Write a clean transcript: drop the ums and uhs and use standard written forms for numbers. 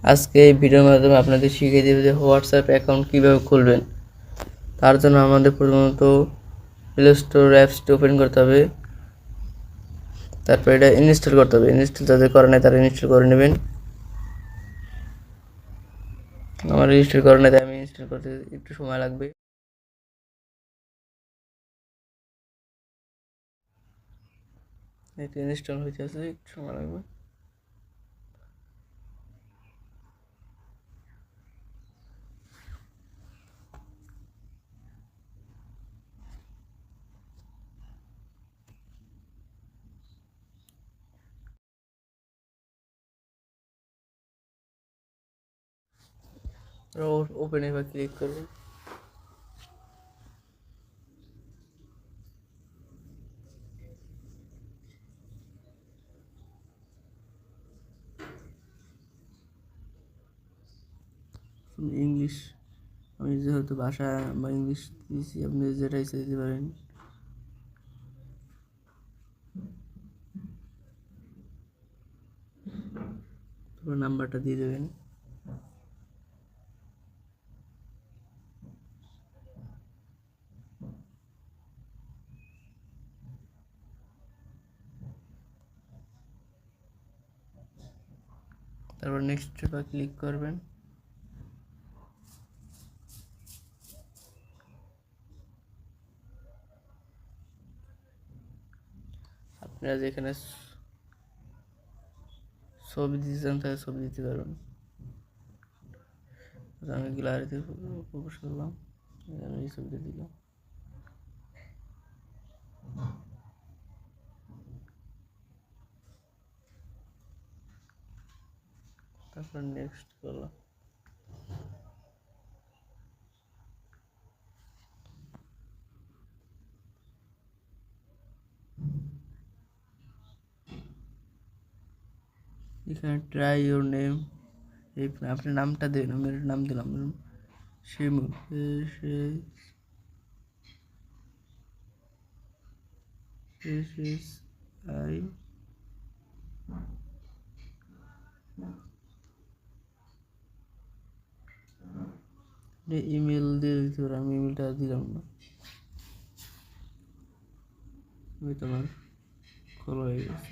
আজকে এই ভিডিওর মাধ্যমে আপনাদের শিখিয়ে দেব যে হোয়াটসঅ্যাপ অ্যাকাউন্ট কীভাবে খুলবেন। তার জন্য আমাদের প্রথমত প্লে স্টোর অ্যাপসটি ওপেন করতে হবে, তারপর এটা ইনস্টল করতে হবে। ইনস্টল যাদের করে নাই তারা ইনস্টল করে নেবেন। আমার ইনস্টল করে নাই তাই আমি ইনস্টল করতে একটু সময় লাগবে। এটা ইনস্টল হয়েছে, একটু সময় লাগবে। ওপেন এবার ক্লিক করবেন। ইংলিশ, আমি যেহেতু ভাষা বা ইংলিশ দিয়েছি, আপনি যেটাই চাইতে পারেন। তারপর নাম্বারটা দিয়ে দেবেন। তারপর নেক্সট বা ক্লিক করবেন। আপনারা যেখানে ছবি দিতে চান তাহলে ছবি দিতে পারবেন। আমি গ্যালারিতে প্রবেশ করলাম, আমি এই ছবিটা দিলাম। তারপর নেক্সট করলাম। এখানে ট্রাই ইউর নেম, এই আপনি নামটা দেবেন। আমি নাম দিলাম শিমু, SSI ইমেল দিয়ে দিতে পারে, আমি ইমেলটা দিলাম না, তোমার খোলা হয়ে গেছে।